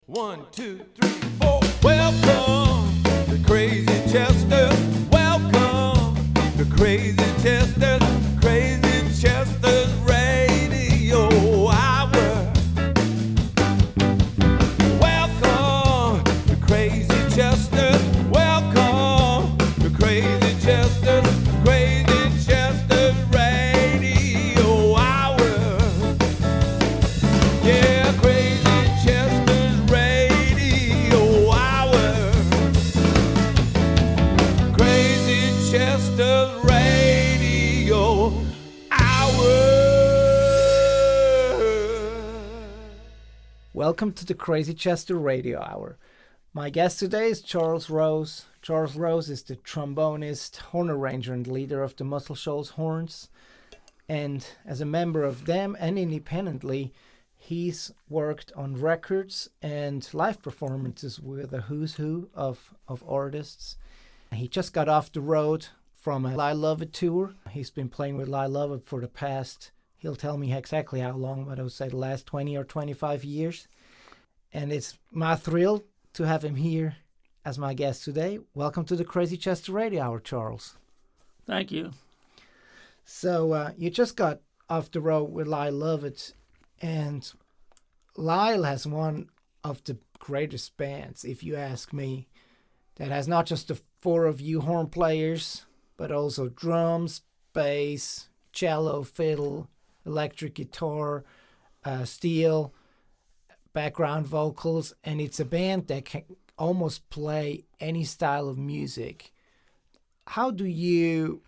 1, 2, 3, 4. Welcome to Crazy Chester. Welcome to Crazy Chester. Crazy Chester's Radio Hour. Welcome to Crazy Chester. Welcome to Crazy Chester. Crazy Chester's Radio Hour. Yeah, Crazy Chester's Radio Hour. Crazy Chester's Radio Hour. Welcome to the Crazy Chester Radio Hour. My guest today is Charles Rose. Charles Rose is the trombonist, horn arranger, and leader of the Muscle Shoals Horns. And as a member of them and independently, he's worked on records and live performances with a who's who of artists. He just got off the road from a Lyle Lovett tour. He's been playing with Lyle Lovett for the past, he'll tell me exactly how long, but I would say the last 20 or 25 years. And it's my thrill to have him here as my guest today. Welcome to the Crazy Chester Radio Hour, Charles. Thank you. So you just got off the road with Lyle Lovett, and Lyle has one of the greatest bands, if you ask me, that has not just the four of you horn players, but also drums, bass, cello, fiddle, electric guitar, steel, background vocals, and it's a band that can almost play any style of music. How do you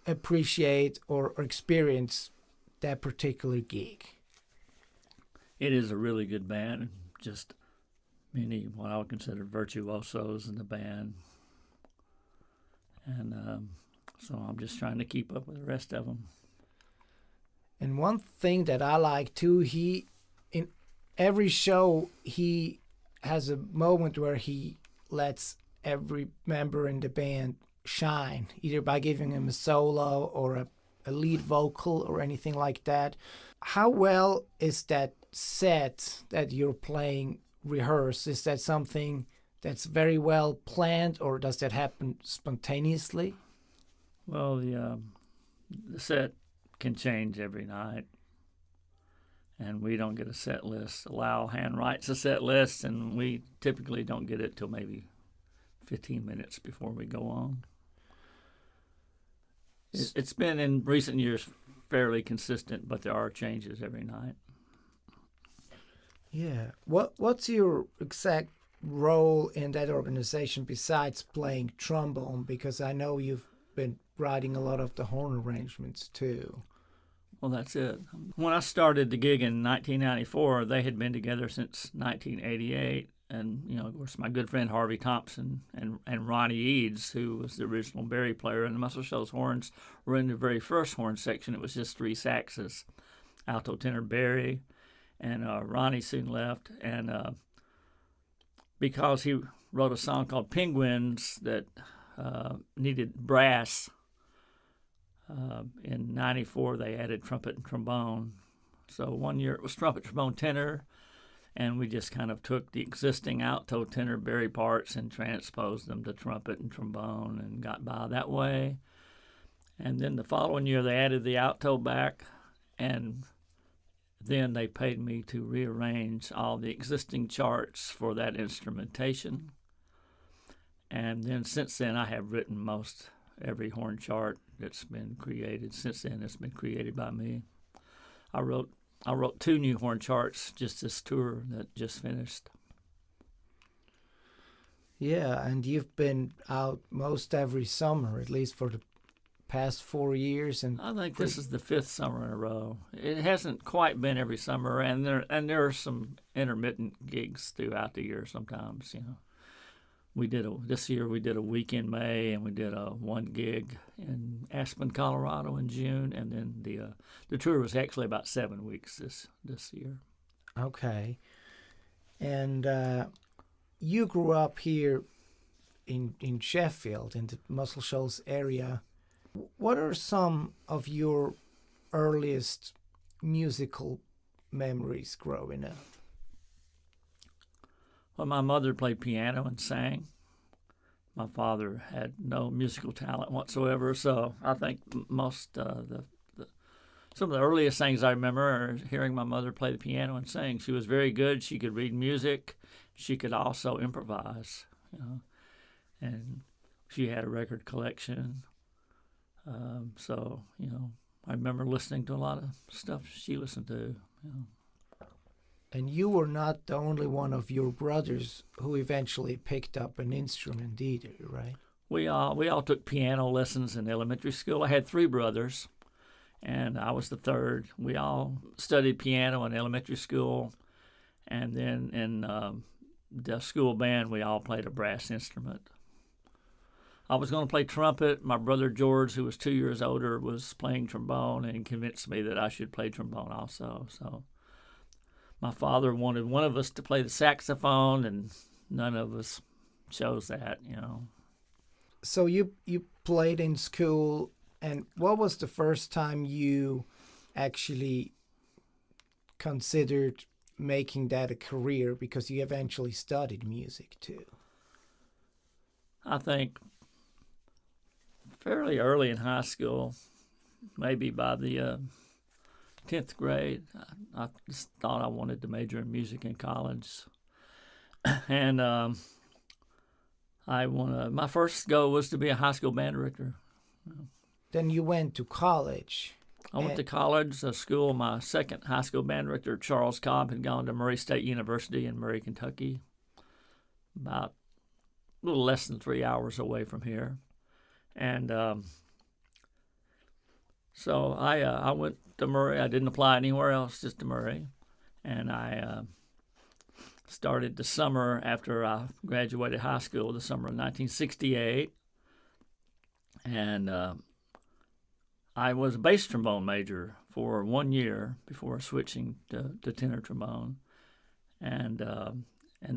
appreciate or experience that particular gig? It is a really good band. Just many what I would consider virtuosos in the band. And so I'm just trying to keep up with the rest of them. And one thing that I like too, in every show, he has a moment where he lets every member in the band shine, either by giving him a solo or a lead vocal or anything like that. How well is that set that you're playing rehearsed? Is that something that's very well planned, or does that happen spontaneously? Well, the set can change every night, and we don't get a set list. Lyle hand writes a set list, and we typically don't get it till maybe 15 minutes before we go on. It's been in recent years fairly consistent, but there are changes every night. Yeah. What's your exact role in that organization besides playing trombone? Because I know you've been writing a lot of the horn arrangements too. Well, that's it. When I started the gig in 1994, they had been together since 1988. And, you know, of course, my good friend Harvey Thompson and Ronnie Eads, who was the original Barry player, and the Muscle Shoals Horns were in the very first horn section. It was just three saxes, alto, tenor, Barry, and Ronnie soon left. And because he wrote a song called Penguins that needed brass, in 94 they added trumpet and trombone. So 1 year it was trumpet, trombone, tenor, and we just kind of took the existing alto, tenor, Barry parts and transposed them to trumpet and trombone and got by that way. And then the following year they added the alto back, and then they paid me to rearrange all the existing charts for that instrumentation. And then since then I have written most every horn chart that's been created. Since then it's been created by me. I wrote 2 new horn charts just this tour that just finished. Yeah, and you've been out most every summer, at least for the past 4 years. And I think this is the 5th summer in a row. It hasn't quite been every summer, and there are some intermittent gigs throughout the year sometimes. You know, this year we did a week in May, and we did a 1 gig in Aspen, Colorado in June, and then the tour was actually about 7 weeks this year. Okay. And you grew up here in Sheffield, in the Muscle Shoals area. What are some of your earliest musical memories growing up? Well, my mother played piano and sang. My father had no musical talent whatsoever, so I think most some of the earliest things I remember are hearing my mother play the piano and sing. She was very good. She could read music. She could also improvise, and she had a record collection. So, I remember listening to a lot of stuff she listened to. And you were not the only one of your brothers who eventually picked up an instrument either, right? We all took piano lessons in elementary school. I had 3 brothers, and I was the third. We all studied piano in elementary school, and then in the school band, we all played a brass instrument. I was going to play trumpet. My brother George, who was 2 years older, was playing trombone and convinced me that I should play trombone also. So my father wanted one of us to play the saxophone, and none of us chose that, So you played in school, and what was the first time you actually considered making that a career, because you eventually studied music too? I think fairly early in high school, maybe by the 10th grade, I just thought I wanted to major in music in college. And my first goal was to be a high school band director. Then you went to college. I went to college, school. My second high school band director, Charles Cobb, had gone to Murray State University in Murray, Kentucky, about a little less than 3 hours away from here. And so I went to Murray. I didn't apply anywhere else, just to Murray. And I started the summer after I graduated high school, the summer of 1968. And I was a bass trombone major for 1 year before switching to tenor trombone. And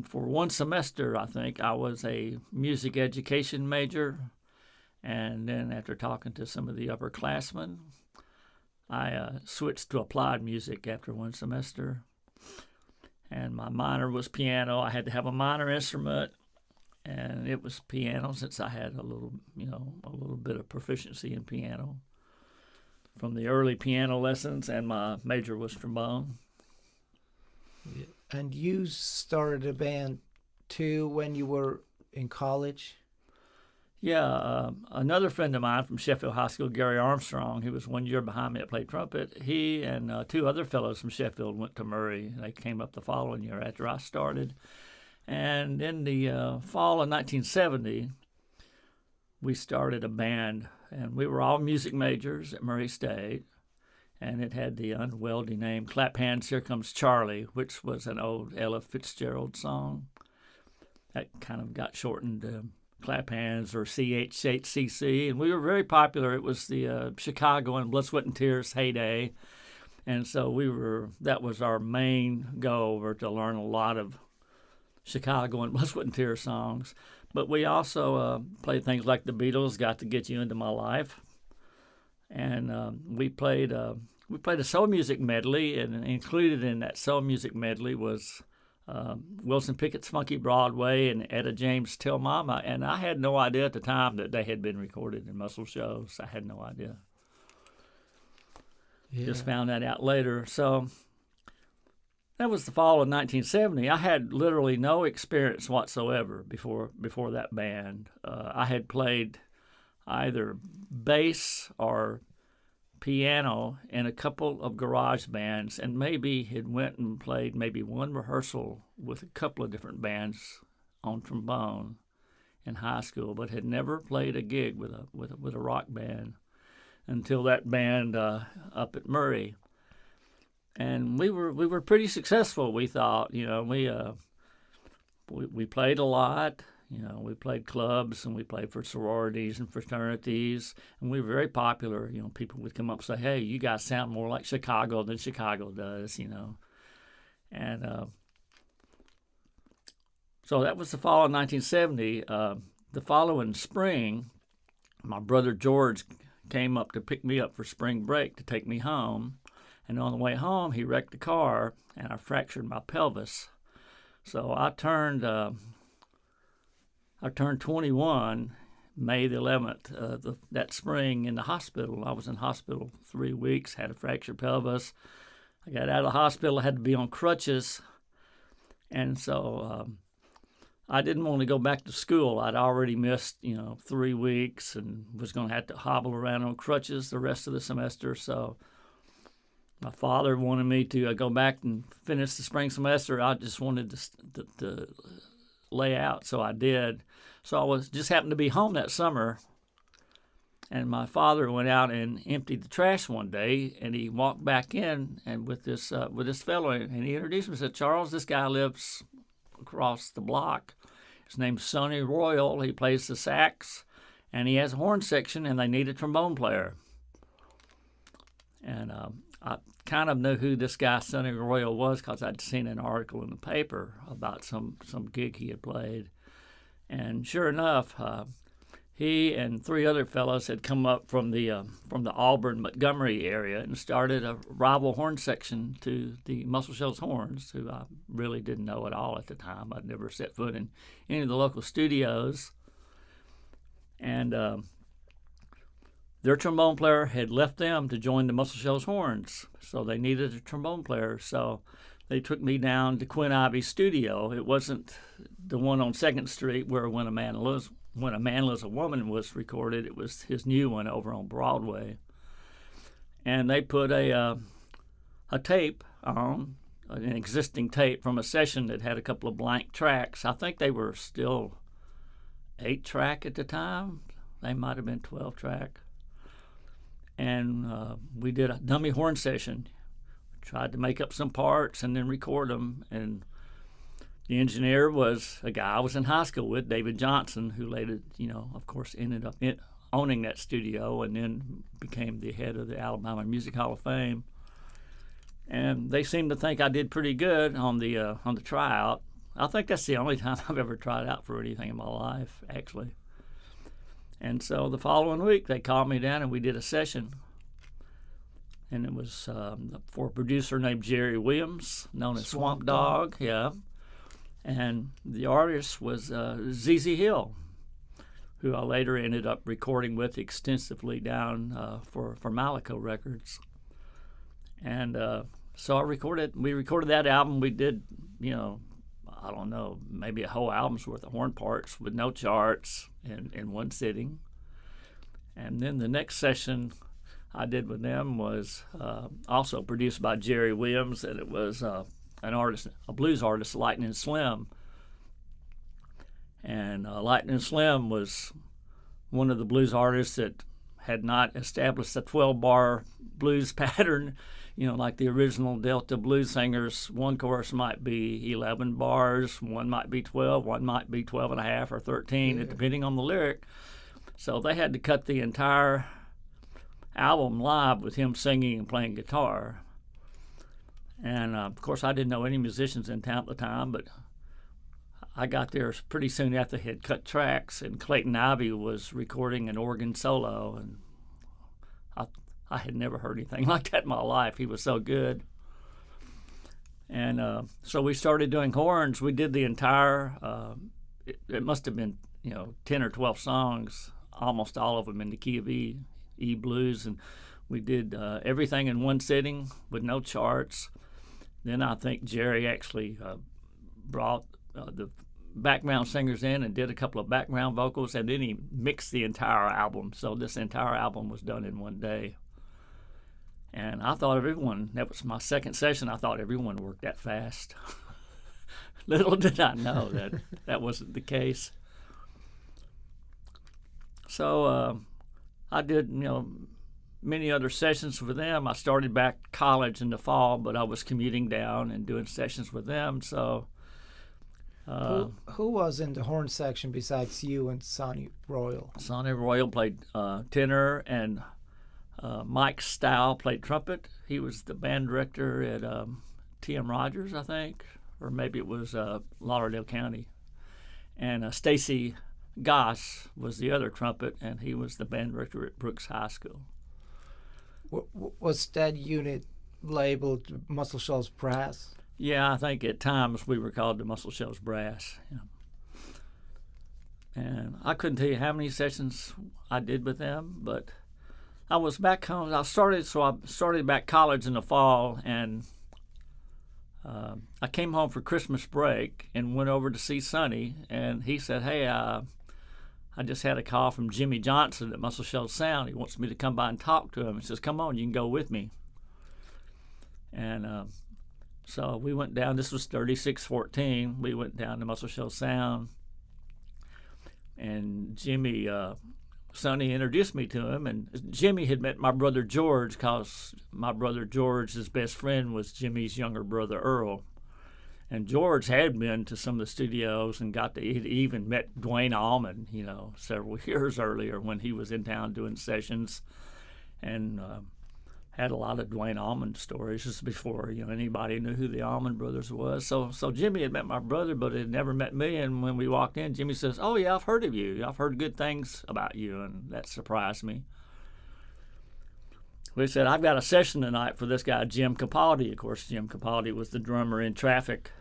for one semester, I think, I was a music education major. And then after talking to some of the upperclassmen, I switched to applied music after one semester. And my minor was piano. I had to have a minor instrument, and it was piano since I had a little bit of proficiency in piano from the early piano lessons, and my major was trombone. And you started a band too when you were in college? Yeah, another friend of mine from Sheffield High School, Gary Armstrong, who was 1 year behind me that played trumpet, he and 2 other fellows from Sheffield went to Murray. They came up the following year after I started. And in the fall of 1970, we started a band, and we were all music majors at Murray State, and it had the unwieldy name Clap Hands, Here Comes Charlie, which was an old Ella Fitzgerald song. That kind of got shortened to Clap Hands or CHCC, and we were very popular. It was the Chicago and Blood, Sweat, and Tears heyday, and so that was our main goal, were to learn a lot of Chicago and Blood, Sweat, and Tears songs. But we also played things like the Beatles, Got to Get You Into My Life, and we played a soul music medley, and included in that soul music medley was Wilson Pickett's Funky Broadway and Etta James' Tell Mama, and I had no idea at the time that they had been recorded in Muscle Shoals. I had no idea. Yeah. Just found that out later. So that was the fall of 1970. I had literally no experience whatsoever before that band. I had played either bass or piano in a couple of garage bands, and maybe had went and played maybe one rehearsal with a couple of different bands on trombone in high school, but had never played a gig with a rock band until that band up at Murray. And we were pretty successful. We thought, we played a lot. We played clubs, and we played for sororities and fraternities, and we were very popular. People would come up and say, "Hey, you guys sound more like Chicago than Chicago does," And so that was the fall of 1970. The following spring, my brother George came up to pick me up for spring break to take me home, and on the way home, he wrecked the car, and I fractured my pelvis. So I turned 21 May the 11th that spring in the hospital. I was in hospital 3 weeks, had a fractured pelvis. I got out of the hospital, I had to be on crutches. And so I didn't want to go back to school. I'd already missed, 3 weeks and was going to have to hobble around on crutches the rest of the semester. So my father wanted me to go back and finish the spring semester. I just wanted to lay out, so I did. So I just happened to be home that summer, and my father went out and emptied the trash one day, and he walked back in and with this fellow, and he introduced me and said, "Charles, this guy lives across the block. His name's Sonny Royal. He plays the sax, and he has a horn section, and they need a trombone player." And I kind of knew who this guy Sonny Royal was because I'd seen an article in the paper about some gig he had played. And sure enough, he and 3 other fellows had come up from the Auburn, Montgomery area and started a rival horn section to the Muscle Shoals Horns, who I really didn't know at all at the time. I'd never set foot in any of the local studios. And their trombone player had left them to join the Muscle Shoals Horns, so they needed a trombone player. So they took me down to Quinn Ivy's studio. It wasn't the one on 2nd Street where When a Man Loves a Woman was recorded. It was his new one over on Broadway. And they put a tape on, an existing tape from a session that had a couple of blank tracks. I think they were still 8-track at the time. They might have been 12-track. And we did a dummy horn session. Tried to make up some parts and then record them. And the engineer was a guy I was in high school with, David Johnson, who later, of course, ended up owning that studio and then became the head of the Alabama Music Hall of Fame. And they seemed to think I did pretty good on the tryout. I think that's the only time I've ever tried out for anything in my life, actually. And so the following week, they called me down and we did a session. And it was for a producer named Jerry Williams, known as Swamp Dog. Yeah. And the artist was ZZ Hill, who I later ended up recording with extensively down for Malaco Records. And so we recorded that album. We did, I don't know, maybe a whole album's worth of horn parts with no charts in one sitting. And then the next session I did with them was also produced by Jerry Williams, and it was a blues artist, Lightning Slim. And Lightning Slim was one of the blues artists that had not established a 12-bar blues pattern, like the original Delta blues singers. One chorus might be 11 bars, one might be 12, one might be 12 and a half or 13, depending on the lyric. So they had to cut the entire album live with him singing and playing guitar. And of course, I didn't know any musicians in town at the time, but I got there pretty soon after they had cut tracks, and Clayton Ivey was recording an organ solo, and I had never heard anything like that in my life. He was so good. And so we started doing horns. We did the entire, it must have been, 10 or 12 songs, almost all of them in the key of E blues, and we did everything in one sitting with no charts. Then I think Jerry actually brought the background singers in and did a couple of background vocals, and then he mixed the entire album. So this entire album was done in one day. And I thought that was my second session, I thought everyone worked that fast. Little did I know that wasn't the case. So I did, many other sessions with them. I started back college in the fall, but I was commuting down and doing sessions with them. So, who was in the horn section besides you and Sonny Royal? Sonny Royal played tenor, and Mike Stow played trumpet. He was the band director at T.M. Rogers, I think, or maybe it was Lauderdale County. And Stacy Goss was the other trumpet, and he was the band director at Brooks High School. Was that unit labeled Muscle Shoals Brass? Yeah, I think at times we were called the Muscle Shoals Brass. Yeah. And I couldn't tell you how many sessions I did with them, but I was back home. I started back college in the fall, and I came home for Christmas break and went over to see Sonny, and he said, "Hey, I just had a call from Jimmy Johnson at Muscle Shoals Sound. He wants me to come by and talk to him." He says, "Come on, you can go with me." And so we went down. This was 3614. We went down to Muscle Shoals Sound, and Sonny introduced me to him. And Jimmy had met my brother George, because my brother George's best friend was Jimmy's younger brother Earl. And George had been to some of the studios and he'd even met Dwayne Allman, several years earlier when he was in town doing sessions, and had a lot of Dwayne Allman stories just before anybody knew who the Allman Brothers was. So Jimmy had met my brother, but had never met me. And when we walked in, Jimmy says, "Oh yeah, I've heard of you. I've heard good things about you," and that surprised me. We said, "I've got a session tonight for this guy Jim Capaldi." Of course, Jim Capaldi was the drummer in Traffic,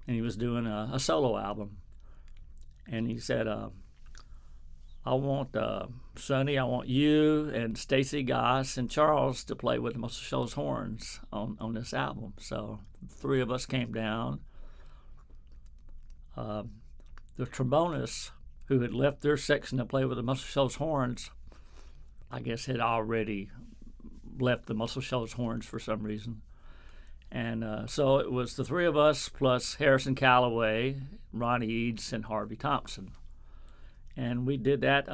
and he was doing a solo album. And he said, "I want Sonny, I want you and Stacy Goss and Charles to play with the Muscle Shoals Horns on this album." So the three of us came down. The trombonists who had left their section to play with the Muscle Shoals Horns, I guess had already left the Muscle Shoals Horns for some reason. And so it was the three of us plus Harrison Calloway, Ronnie Eads, and Harvey Thompson. And we did that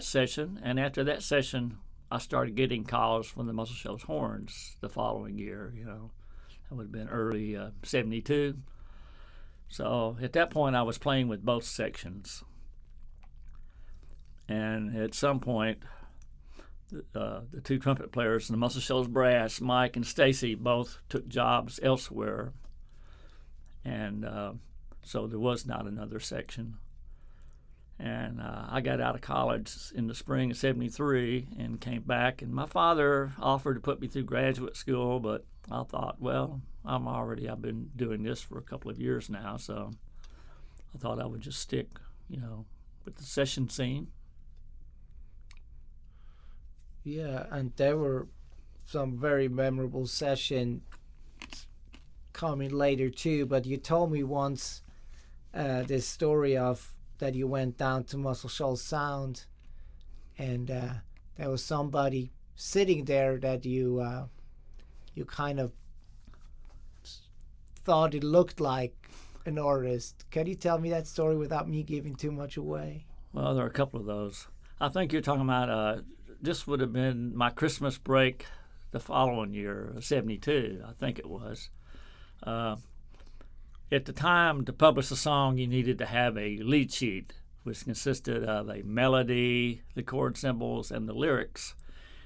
session, and after that session, I started getting calls from the Muscle Shoals Horns the following year. That would have been early '72. So at that point, I was playing with both sections. And at some point, the two trumpet players in the Muscle Shoals Brass, Mike and Stacy, both took jobs elsewhere, and so there was not another section. And I got out of college in the spring of '73 and came back, and my father offered to put me through graduate school, but I thought, well, I've been doing this for a couple of years now, so I thought I would just stick, with the session scene. Yeah, and there were some very memorable sessions coming later too, but you told me once this story of that you went down to Muscle Shoals Sound, and there was somebody sitting there that you kind of thought it looked like an artist. Can you tell me that story without me giving too much away? Well, there are a couple of those. I think you're talking about this would have been my Christmas break the following year, '72, I think it was. At the time, to publish a song, you needed to have a lead sheet, which consisted of a melody, the chord symbols, and the lyrics.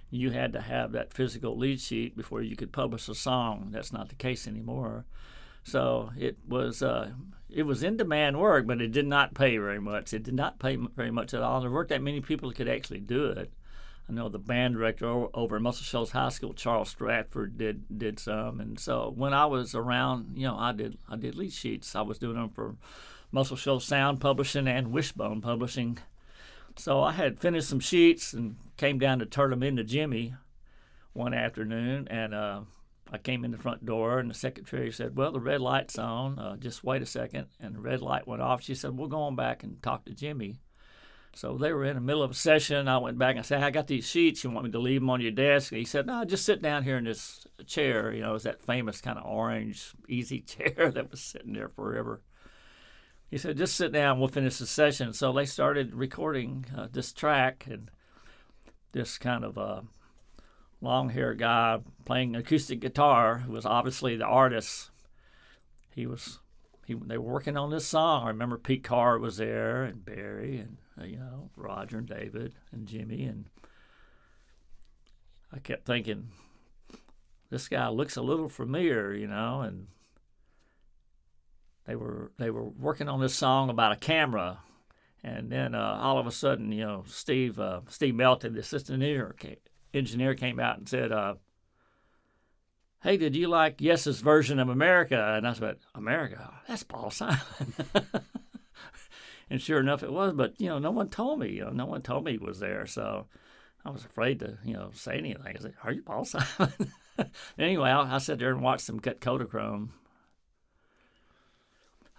You had to have that physical lead sheet before you could publish a song. That's not the case anymore. So it was in-demand work, but it did not pay very much. It did not pay very much at all. There weren't that many people that could actually do it. I know the band director over at Muscle Shoals High School, Charles Stratford, did some, and so when I was around, I did lead sheets. I was doing them for Muscle Shoals Sound Publishing and Wishbone Publishing. So I had finished some sheets and came down to turn them into Jimmy one afternoon, and I came in the front door, and the secretary said, "Well, the red light's on. Just wait a second." And the red light went off. She said, "We'll go on back and talk to Jimmy." So they were in the middle of a session. I went back and I said, "I got these sheets. You want me to leave them on your desk?" And he said, "No, just sit down here in this chair." It was that famous kind of orange easy chair that was sitting there forever. He said, "Just sit down. We'll finish the session." So they started recording this track, and this kind of long-haired guy playing acoustic guitar, who was obviously the artist, they were working on this song. I remember Pete Carr was there, and Barry, and Roger and David and Jimmy, and I kept thinking, this guy looks a little familiar, and they were working on this song about a camera, and then all of a sudden, Steve Melton, the assistant engineer, came out and said, hey, did you like Yes's version of America? And I said, America? That's Paul Simon. And sure enough, it was. But, no one told me. No one told me he was there. So I was afraid to, say anything. I said, are you Paul Simon? Anyway, I sat there and watched them cut Kodachrome.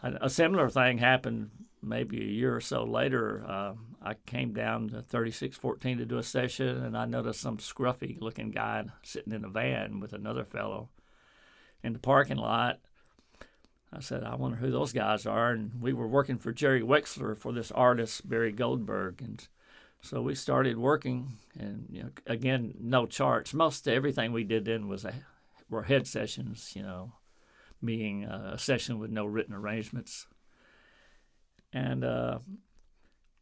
A similar thing happened maybe a year or so later. I came down to 3614 to do a session, and I noticed some scruffy-looking guy sitting in a van with another fellow in the parking lot. I said, I wonder who those guys are. And we were working for Jerry Wexler for this artist, Barry Goldberg. And so we started working, and again, no charts. Most everything we did then were head sessions, meaning a session with no written arrangements. And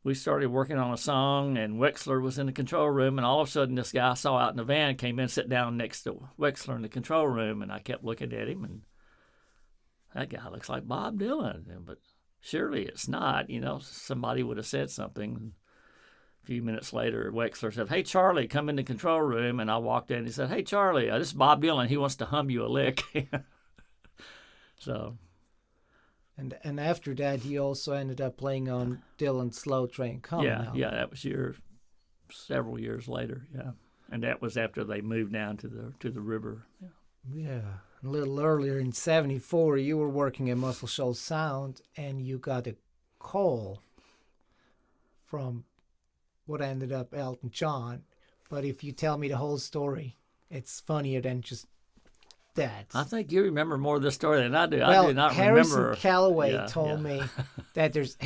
we started working on a song, and Wexler was in the control room, and all of a sudden this guy I saw out in the van came in, sat down next to Wexler in the control room, and I kept looking at him, and that guy looks like Bob Dylan, but surely it's not. Somebody would have said something. A few minutes later, Wexler said, hey, Charlie, come in the control room, and I walked in, and he said, hey, Charlie, this is Bob Dylan. He wants to hum you a lick. So... And after that, you also ended up playing on Dylan's Slow Train Coming album. Yeah, that was several years later, yeah. And that was after they moved down to the river. Yeah. A little earlier in 74, you were working at Muscle Shoals Sound, and you got a call from what ended up Elton John. But if you tell me the whole story, it's funnier than just that. I think you remember more of this story than I do. Well, I do not Harrison remember. Calloway told me that there's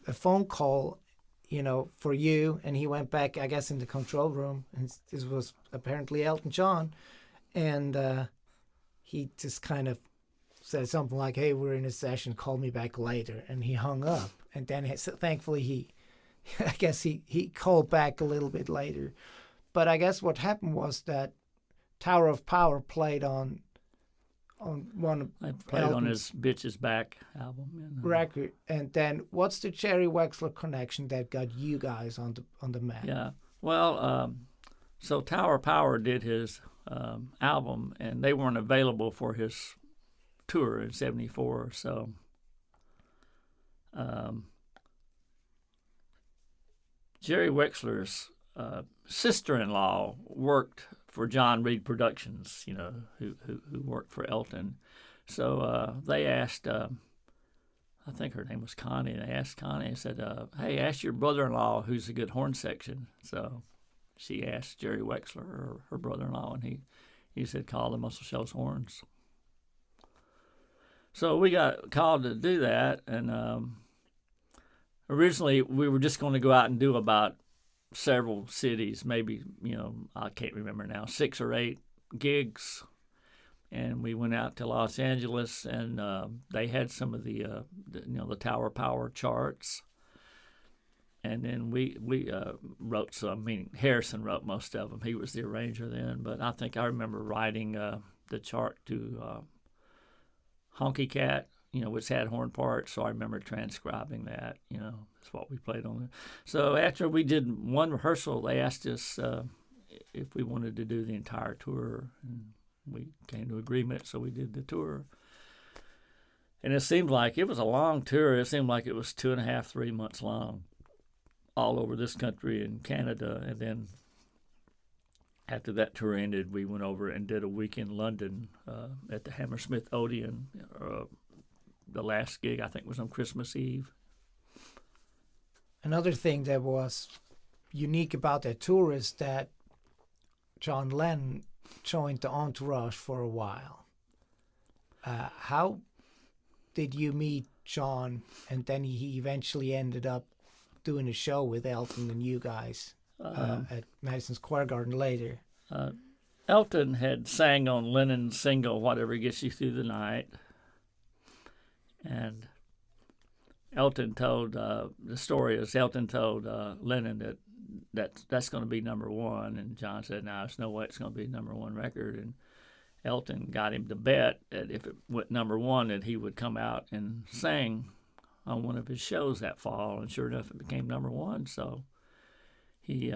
a phone call, for you, and he went back, I guess, in the control room, and this was apparently Elton John, and he just kind of said something like, hey, we're in a session, call me back later, and he hung up. And then thankfully I guess he called back a little bit later. But I guess what happened was that Tower of Power played on one of I played on his Bitch's Back album. Record. And then what's the Jerry Wexler connection that got you guys on the map? Yeah. Well, so Tower of Power did his album, and they weren't available for his tour in 74. So Jerry Wexler's sister-in-law worked for John Reed Productions, who worked for Elton. So they asked, I think her name was Connie, they asked Connie, and said, hey, ask your brother-in-law who's a good horn section. So she asked Jerry Wexler, her brother-in-law, and he said, call the Muscle Shoals Horns. So we got called to do that, and originally we were just going to go out and do about several cities, maybe, I can't remember now, 6 or 8 gigs. And we went out to Los Angeles, and they had some of the Tower Power charts. And then we wrote some, meaning Harrison wrote most of them. He was the arranger then. But I think I remember writing the chart to Honky Cat, which had horn parts, so I remember transcribing that, that's what we played on. So after we did one rehearsal, they asked us if we wanted to do the entire tour, and we came to agreement, so we did the tour. And it seemed like it was a long tour. It seemed like it was 2.5, 3 months long, all over this country and Canada. And then after that tour ended, we went over and did a week in London at the Hammersmith Odeon. The last gig, I think, was on Christmas Eve. Another thing that was unique about that tour is that John Lennon joined the entourage for a while. How did you meet John, and then he eventually ended up doing a show with Elton and you guys at Madison Square Garden later? Elton had sang on Lennon's single, Whatever Gets You Through the Night. And Elton told, the story is Elton told Lennon that's going to be number one. And John said, no, there's no way it's going to be number one record. And Elton got him to bet that if it went number one, that he would come out and sing on one of his shows that fall. And sure enough, it became number one. So he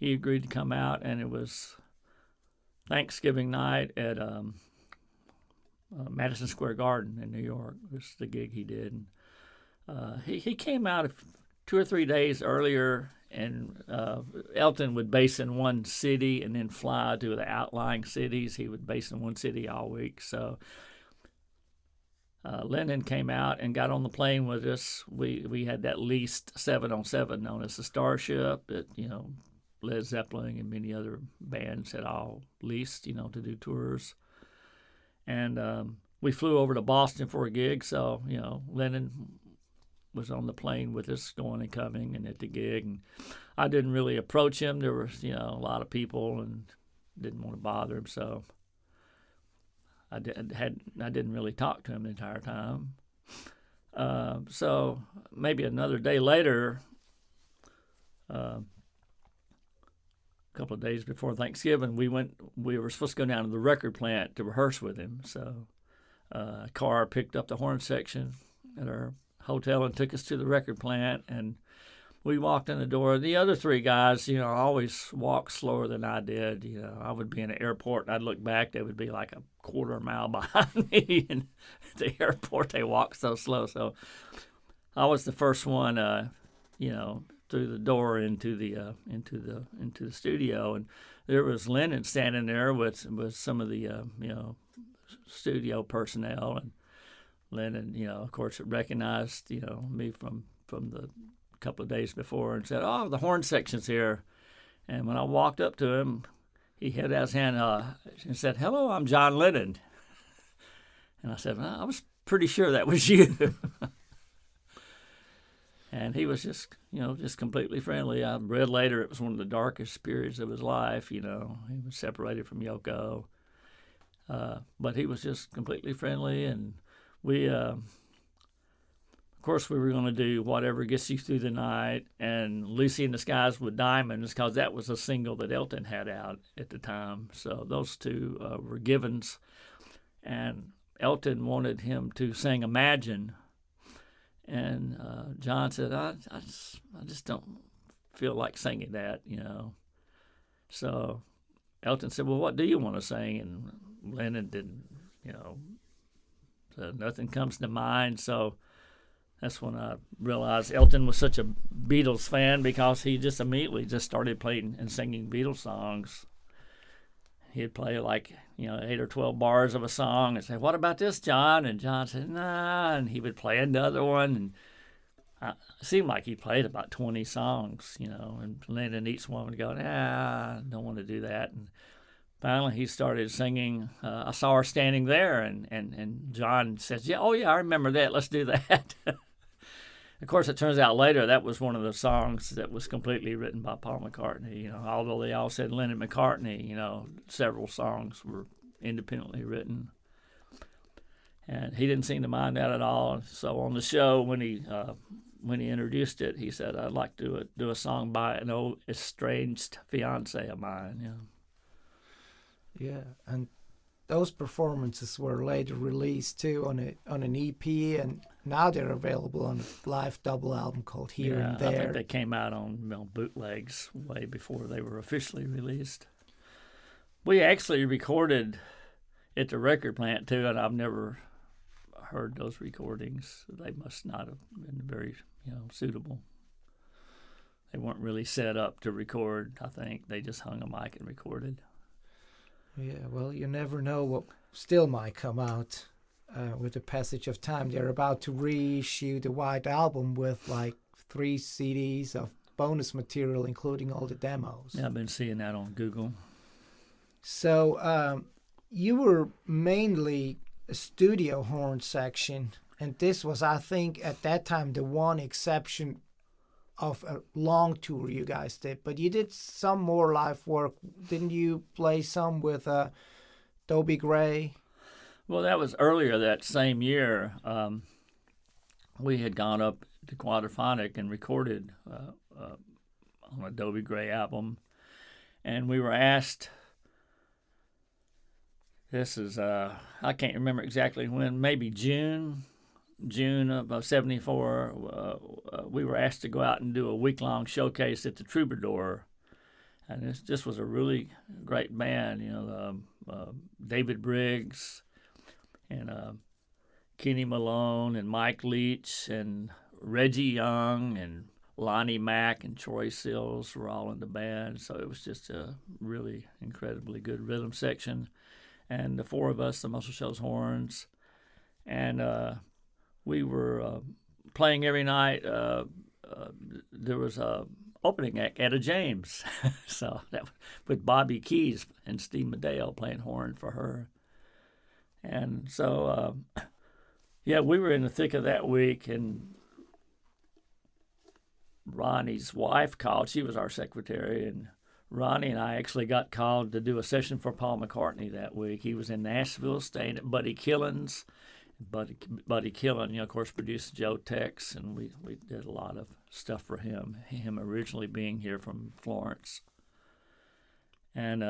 agreed to come out, and it was Thanksgiving night at Madison Square Garden in New York. Was the gig he did. And, he came out 2 or 3 days earlier, and Elton would base in one city and then fly to the outlying cities. He would base in one city all week. So Lennon came out and got on the plane with us. We had that leased 707 known as the Starship that, Led Zeppelin and many other bands had all leased, to do tours. And we flew over to Boston for a gig, so, Lennon was on the plane with us, going and coming, and at the gig. And I didn't really approach him. There was, a lot of people, and didn't want to bother him, so I didn't really talk to him the entire time. So maybe another day later, a couple of days before Thanksgiving, we were supposed to go down to the record plant to rehearse with him. So a car picked up the horn section at our hotel and took us to the record plant, and we walked in the door. The other 3 guys, always walked slower than I did. I would be in an airport, and I'd look back. They would be like a quarter mile behind me. And at the airport, they walked so slow. So I was the first one, through the door into the studio, and there was Lennon standing there with some of the studio personnel, and Lennon, of course, recognized me from the couple of days before and said, "Oh, the horn section's here." And when I walked up to him, he held out his hand and said, "Hello, I'm John Lennon." And I said, "I was pretty sure that was you." And he was just completely friendly. I read later it was one of the darkest periods of his life. He was separated from Yoko. But he was just completely friendly. And we, of course, we were going to do Whatever Gets You Through the Night and Lucy in the Skies with Diamonds, because that was a single that Elton had out at the time. So those 2 were givens. And Elton wanted him to sing Imagine. And John said, I just don't feel like singing that, So Elton said, "Well, what do you want to sing?" And Lennon didn't, said, "Nothing comes to mind." So that's when I realized Elton was such a Beatles fan, because he just immediately just started playing and singing Beatles songs. He'd play 8 or 12 bars of a song and say, "What about this, John?" And John said, "Nah," and he would play another one. And it seemed like he played about 20 songs, and Lennon each one would go, "Nah, I don't want to do that." And finally he started singing "I Saw Her Standing There," and John says, "Yeah, oh yeah, I remember that, let's do that." Of course, it turns out later that was one of the songs that was completely written by Paul McCartney. Although they all said Lennon McCartney, several songs were independently written. And he didn't seem to mind that at all. So on the show, when he introduced it, he said, "I'd like to do a song by an old estranged fiance of mine." Yeah, and those performances were later released too on an EP, and now they're available on a live double album called Here and There. I think they came out on bootlegs way before they were officially released. We actually recorded at the record plant too, and I've never heard those recordings. They must not have been very suitable. They weren't really set up to record. I think they just hung a mic and recorded. Yeah, well, you never know what still might come out with the passage of time. They're about to reissue the White Album with 3 CDs of bonus material, including all the demos. Yeah, I've been seeing that on Google. So you were mainly a studio horn section, and this was, I think, at that time, the one exception of a long tour you guys did. But you did some more live work. Didn't you play some with Dobie Gray? Well, that was earlier that same year. We had gone up to Quadraphonic and recorded on a Dobie Gray album. And we were asked, this is, I can't remember exactly when, maybe June of '74, we were asked to go out and do a week-long showcase at the Troubadour. And it just was a really great band. David Briggs and Kenny Malone and Mike Leach and Reggie Young and Lonnie Mack and Troy Sills were all in the band. So it was just a really incredibly good rhythm section. And the four of us, the Muscle Shoals Horns, and we were playing every night. There was a opening act, Etta James, so that with Bobby Keys and Steve Medeo playing horn for her. And so, we were in the thick of that week, and Ronnie's wife called. She was our secretary, and Ronnie and I actually got called to do a session for Paul McCartney that week. He was in Nashville staying at Buddy Killen's. Buddy Killen, of course, produced Joe Tex, and we did a lot of stuff for him originally being here from Florence. And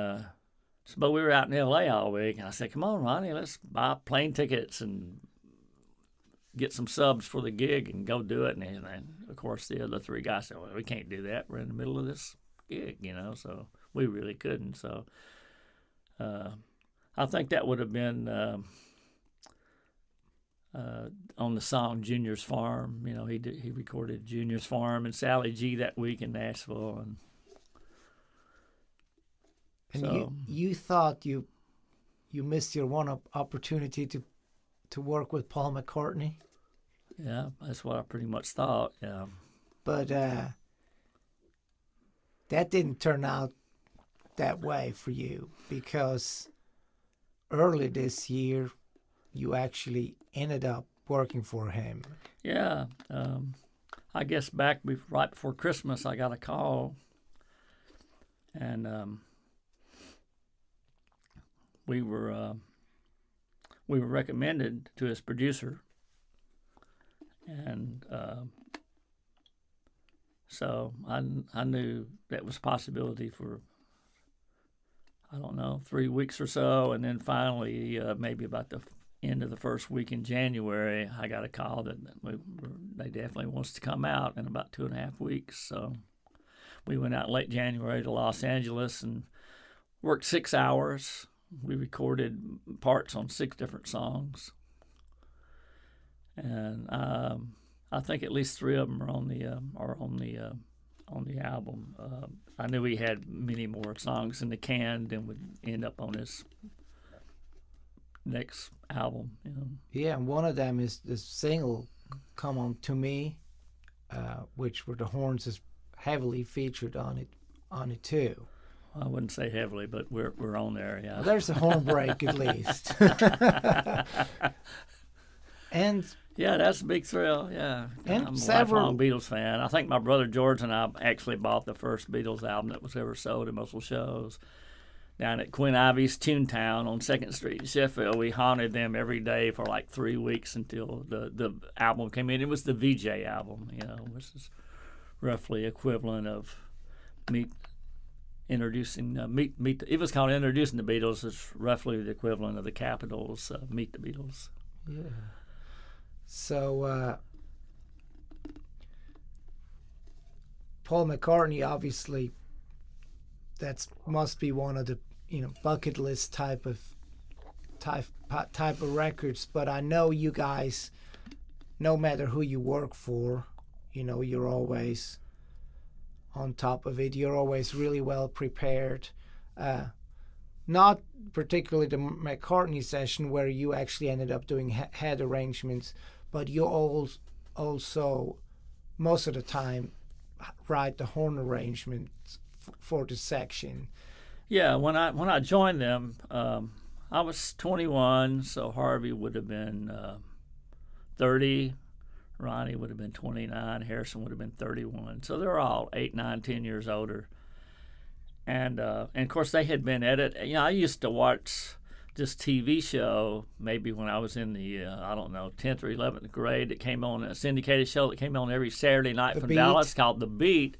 but we were out in L.A. all week, and I said, come on, Ronnie, let's buy plane tickets and get some subs for the gig and go do it. And of course, the other three guys said, well, we can't do that. We're in the middle of this gig, so we really couldn't. So I think that would have been on the song Junior's Farm. He recorded Junior's Farm and Sally G that week in Nashville. And so, you thought you missed your one opportunity to work with Paul McCartney? Yeah, that's what I pretty much thought, yeah. But that didn't turn out that way for you, because early this year you actually ended up working for him. Yeah. I guess right before Christmas, I got a call, and we were recommended to his producer, and so I knew that was a possibility for, I don't know, 3 weeks or so, and then finally, maybe about the end of the first week in January, I got a call that they definitely wants to come out in about 2.5 weeks. So we went out late January to Los Angeles and worked 6 hours. We recorded parts on 6 different songs, and I think at least 3 of them are on the album. I knew he had many more songs in the can than would end up on his next album. Yeah, and one of them is the single "Come On to Me," which were the Horns is heavily featured on it too. I wouldn't say heavily, but we're on there. Yeah, well, there's a horn break at least. And yeah, that's a big thrill. Yeah, and I'm a several lifelong Beatles fan. I think my brother George and I actually bought the first Beatles album that was ever sold at Muscle Shoals down at Quinn Ivy's Toontown on 2nd Street in Sheffield. We haunted them every day for like 3 weeks until the album came in. It was the VJ album, which is roughly equivalent of it was called Introducing the Beatles. It's roughly the equivalent of the Capitals' Meet the Beatles. Yeah. So Paul McCartney, obviously, that must be one of the bucket list type of records. But I know you guys, no matter who you work for, you're always on top of it. You're always really well prepared. Not particularly the McCartney session where you actually ended up doing head arrangements, but you also most of the time write the horn arrangements for the section. Yeah, when I joined them, I was 21, so Harvey would have been 30, Ronnie would have been 29, Harrison would have been 31. So they're all 8, 9, 10 years older. And of course they had been I used to watch this TV show maybe when I was in the 10th or 11th grade. It came on, a syndicated show that came on every Saturday night from Dallas called The Beat.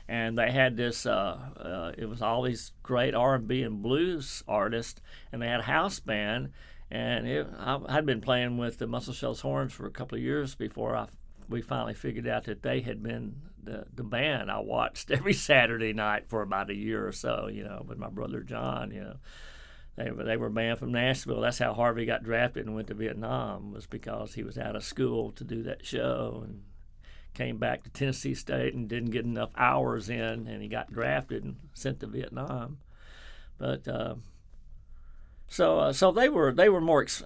And they had this, it was all these great R&B and blues artists, and they had a house band. And I'd been playing with the Muscle Shoals Horns for a couple of years before I we finally figured out that they had been the band I watched every Saturday night for about a year or so, with my brother John, They were a band from Nashville. That's how Harvey got drafted and went to Vietnam, was because he was out of school to do that show and came back to Tennessee State and didn't get enough hours in, and he got drafted and sent to Vietnam. But so they were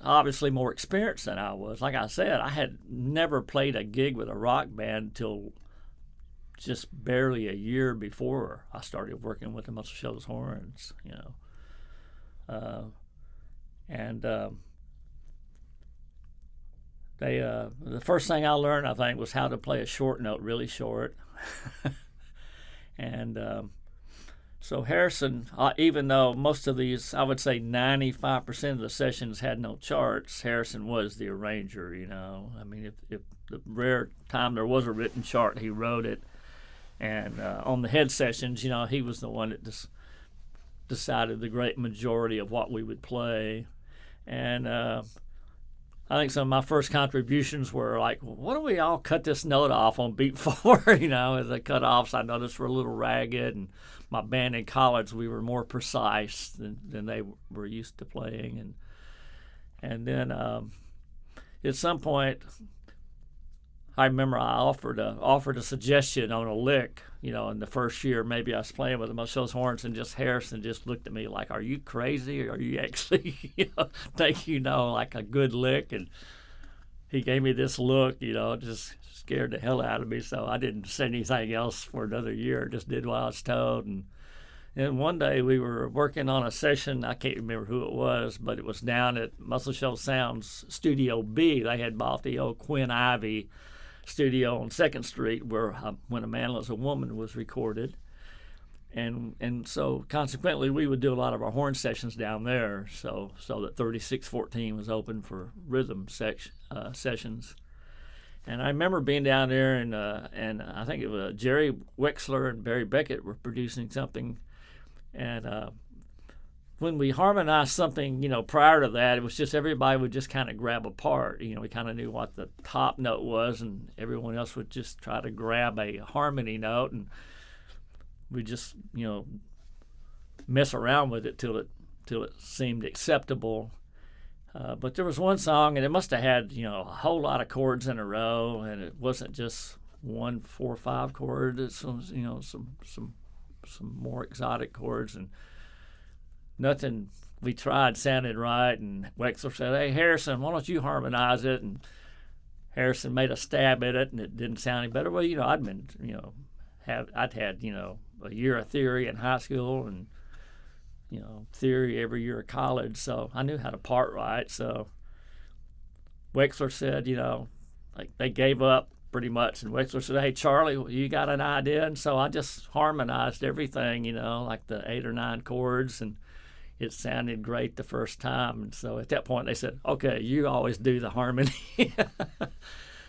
obviously more experienced than I was. Like I said, I had never played a gig with a rock band until just barely a year before I started working with the Muscle Shoals Horns, the first thing I learned, I think, was how to play a short note really short. And so Harrison, even though most of these, I would say 95% of the sessions had no charts, Harrison was the arranger, I mean, if the rare time there was a written chart, he wrote it. And on the head sessions, he was the one that just decided the great majority of what we would play. And I think some of my first contributions were like, why don't we all cut this note off on beat 4? As the cut-offs I noticed were a little ragged, and my band in college, we were more precise than they were used to playing. And then at some point, I remember I offered a suggestion on a lick, in the first year. Maybe I was playing with the Muscle Shoals Horns, and just Harrison just looked at me like, "Are you crazy? Or are you actually, think like a good lick?" And he gave me this look, just scared the hell out of me. So I didn't say anything else for another year. Just did what I was told. And one day we were working on a session. I can't remember who it was, but it was down at Muscle Shoals Sound's Studio B. They had bought the old Quinn Ivy studio on 2nd Street, where When a Man Loves a Woman was recorded. And so consequently we would do a lot of our horn sessions down there, so that 3614 was open for rhythm sessions. And I remember being down there, and I think it was Jerry Wexler and Barry Beckett were producing something, and when we harmonized something, prior to that, it was just everybody would just kind of grab a part. We kind of knew what the top note was, and everyone else would just try to grab a harmony note, and we just, mess around with it till it seemed acceptable. But there was one song, and it must have had, a whole lot of chords in a row, and it wasn't just 1 4/5 chord. It's some more exotic chords, and nothing we tried sounded right. And Wexler said, "Hey, Harrison, why don't you harmonize it?" And Harrison made a stab at it, and it didn't sound any better. Well, I'd been, I'd had, a year of theory in high school, and theory every year of college, so I knew how to part right. So Wexler said, like they gave up pretty much, and Wexler said, "Hey, Charlie, you got an idea?" And so I just harmonized everything, like the 8 or 9 chords, and it sounded great the first time. And so at that point they said, "Okay, you always do the harmony."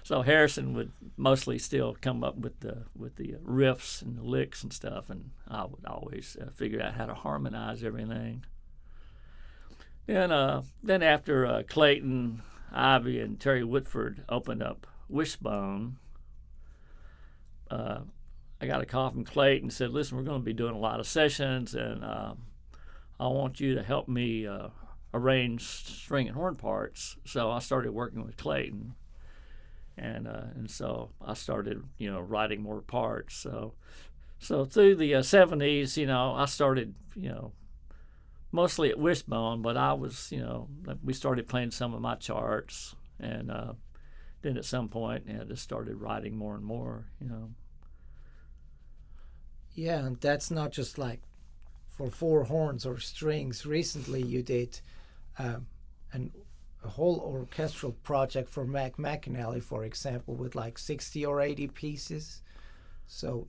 So Harrison would mostly still come up with the riffs and the licks and stuff, and I would always figure out how to harmonize everything. Then after Clayton, Ivy, and Terry Whitford opened up Wishbone, I got a call from Clayton and said, "Listen, we're going to be doing a lot of sessions, and I want you to help me arrange string and horn parts." So I started working with Clayton. And so I started, writing more parts. So through the 70s, I started, mostly at Wishbone, but I was, we started playing some of my charts, and then at some point, I just started writing more and more, Yeah, and that's not just like for 4 horns or strings. Recently, you did a whole orchestral project for Mac McAnally, for example, with like 60 or 80 pieces. So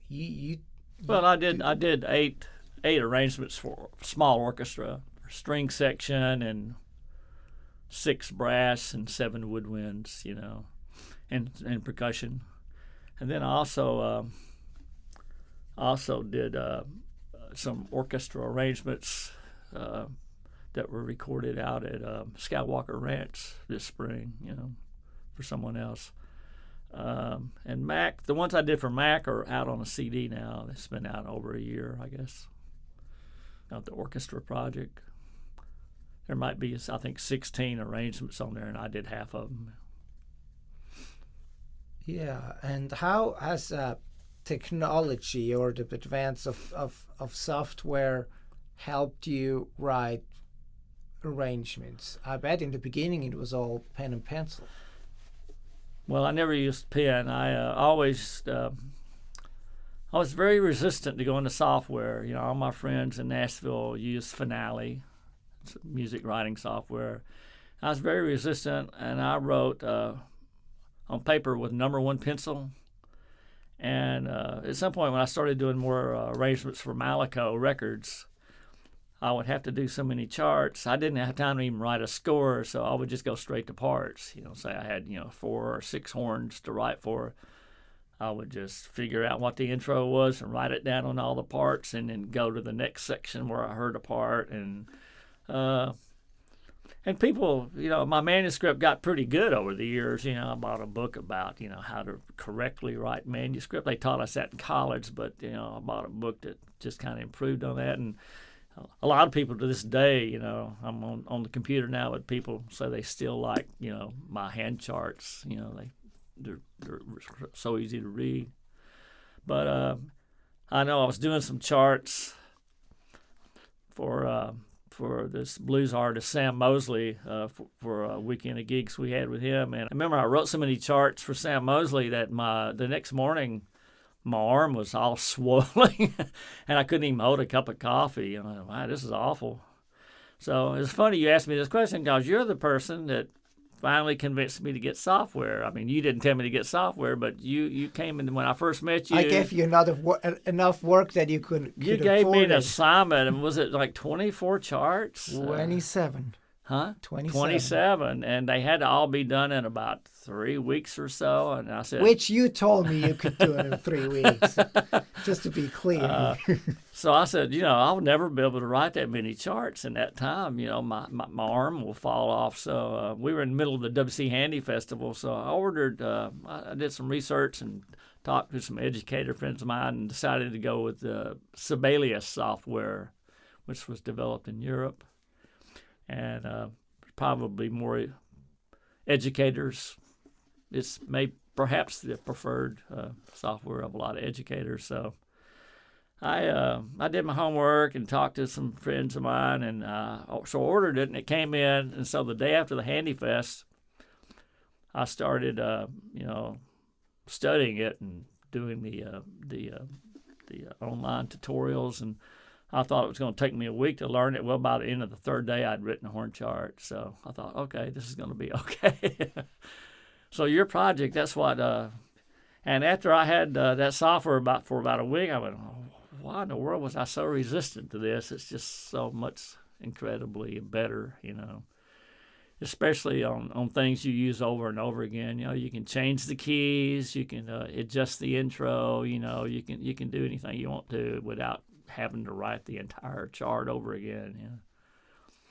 I did eight arrangements for small orchestra, string section, and 6 brass and 7 woodwinds, and percussion. And then I also did some orchestra arrangements that were recorded out at Skywalker Ranch this spring, for someone else. And Mac, the ones I did for Mac are out on a CD now. It's been out over a year, I guess. Now the orchestra project. There might be, I think, 16 arrangements on there, and I did half of them. Yeah, and how has technology or the advance of software helped you write arrangements? I bet in the beginning it was all pen and pencil. Well, I never used pen. I was very resistant to going to software. You know, all my friends in Nashville used Finale, it's music writing software. I was very resistant, and I wrote on paper with number 1 pencil. And at some point when I started doing more arrangements for Malaco Records, I would have to do so many charts. I didn't have time to even write a score, so I would just go straight to parts. You know, say I had 4 or 6 horns to write for. I would just figure out what the intro was and write it down on all the parts, and then go to the next section where I heard a part. And people, my manuscript got pretty good over the years. I bought a book about, how to correctly write manuscript. They taught us that in college, but, I bought a book that just kind of improved on that. And a lot of people to this day, I'm on the computer now, but people say they still like, my hand charts. They're so easy to read. But I know I was doing some charts for this blues artist Sam Mosley for a weekend of gigs we had with him. And I remember I wrote so many charts for Sam Mosley that the next morning my arm was all swollen and I couldn't even hold a cup of coffee. And I thought, wow, this is awful. So it's funny you asked me this question because you're the person that finally convinced me to get software. I mean, you didn't tell me to get software, but you came in when I first met you. I gave you enough work that you could You gave me an it. assignment, and was it like 24 charts? 27. Huh? 27. And they had to all be done in about 3 weeks or so. And I said, which you told me you could do it in 3 weeks, just to be clear. So I said, I'll never be able to write that many charts in that time. My arm will fall off. So we were in the middle of the WC Handy Festival. So I ordered, I did some research and talked to some educator friends of mine and decided to go with the Sibelius software, which was developed in Europe. And probably more educators. It's perhaps the preferred software of a lot of educators. So I did my homework and talked to some friends of mine, and so ordered it, and it came in. And so the day after the Handy Fest, I started studying it and doing the online tutorials. And I thought it was going to take me a week to learn it. Well, by the end of the 3rd day, I'd written a horn chart. So I thought, okay, this is going to be okay. So your project, that's what. And after I had that software for about a week, I went, oh, why in the world was I so resistant to this? It's just so much incredibly better, especially on things you use over and over again. You can change the keys, you can adjust the intro, you can do anything you want to without having to write the entire chart over again.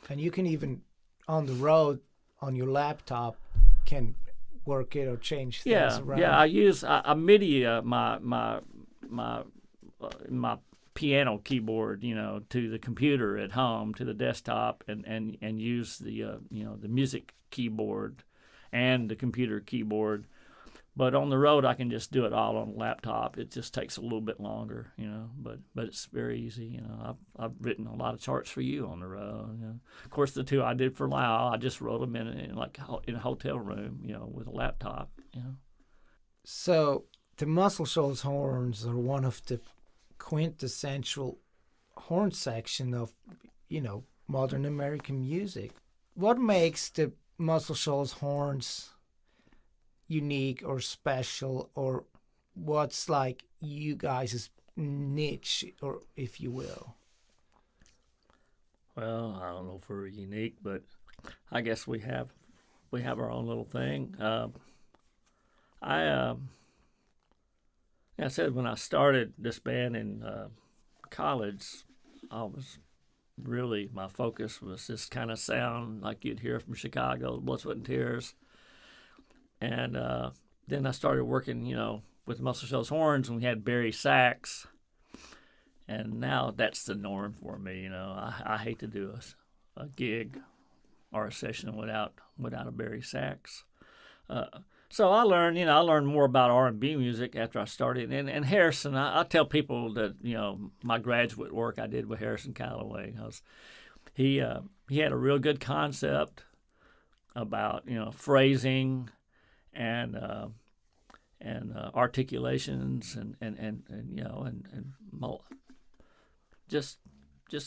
And you can even, on the road, on your laptop, can work it or change things around. Yeah, I use I MIDI my piano keyboard, to the computer at home, to the desktop, and use the the music keyboard and the computer keyboard. But on the road, I can just do it all on a laptop. It just takes a little bit longer, but it's very easy. I've written a lot of charts for you on the road. Of course, the 2 I did for Lyle, I just wrote them in a hotel room, with a laptop. So the Muscle Shoals Horns are one of the quintessential horn section of, modern American music. What makes the Muscle Shoals Horns unique or special, or what's like you guys' niche, or if you will? Well, I don't know if we're unique, but I guess we have our own little thing. I said when I started this band in college, my focus was this kind of sound like you'd hear from Chicago, Blood, Sweat, and Tears. And then I started working, with Muscle Shoals Horns, and we had Barry sax. And now that's the norm for me. I hate to do a gig or a session without a Barry sax. So I learned more about R&B music after I started. And Harrison, I tell people that my graduate work I did with Harrison Calloway, because he had a real good concept about phrasing and articulations and just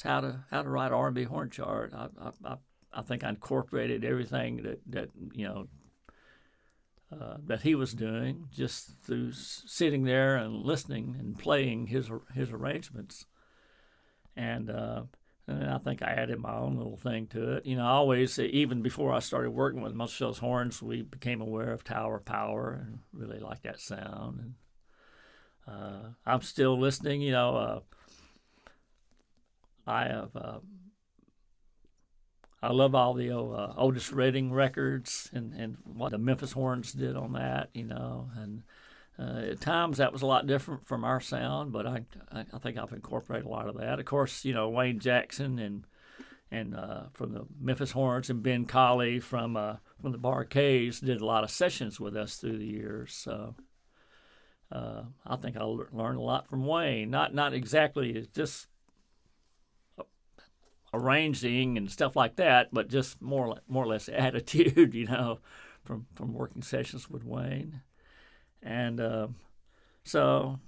how to write R&B horn chart. I think I incorporated everything that he was doing just through sitting there and listening and playing his arrangements, and then I think I added my own little thing to it. I always, even before I started working with Muscle Shoals Horns, we became aware of Tower Power and really liked that sound. And I'm still listening. I love all the Otis Redding records and what the Memphis Horns did on that, and at times that was a lot different from our sound, but I think I've incorporated a lot of that. Of course, Wayne Jackson and from the Memphis Horns and Ben Colley from the Barcades did a lot of sessions with us through the years. So I think I learned a lot from Wayne. Not exactly just arranging and stuff like that, but just more or less attitude, from working sessions with Wayne. And so,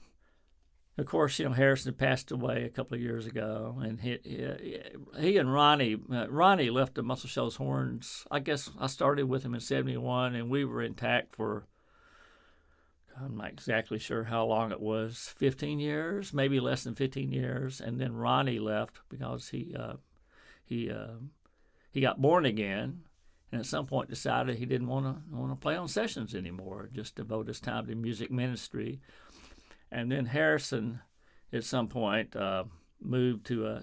of course, Harrison passed away a couple of years ago, and he and Ronnie left the Muscle Shoals Horns. I guess I started with him in '71, and we were intact for, I'm not exactly sure how long it was, 15 years, maybe less than 15 years. And then Ronnie left because he got born again, and at some point decided he didn't want to play on sessions anymore, just devote his time to music ministry. And then Harrison, at some point, moved to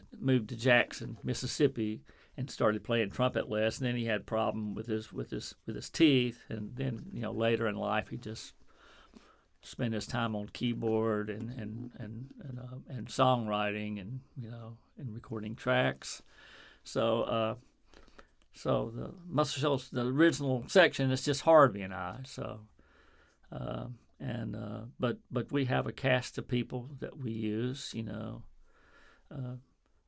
Jackson, Mississippi, and started playing trumpet less. And then he had a problem with his teeth. And then later in life, he just spent his time on keyboard and songwriting and recording tracks. So the Muscle Shoals, the original section, is just Harvey and I. So, but we have a cast of people that we use.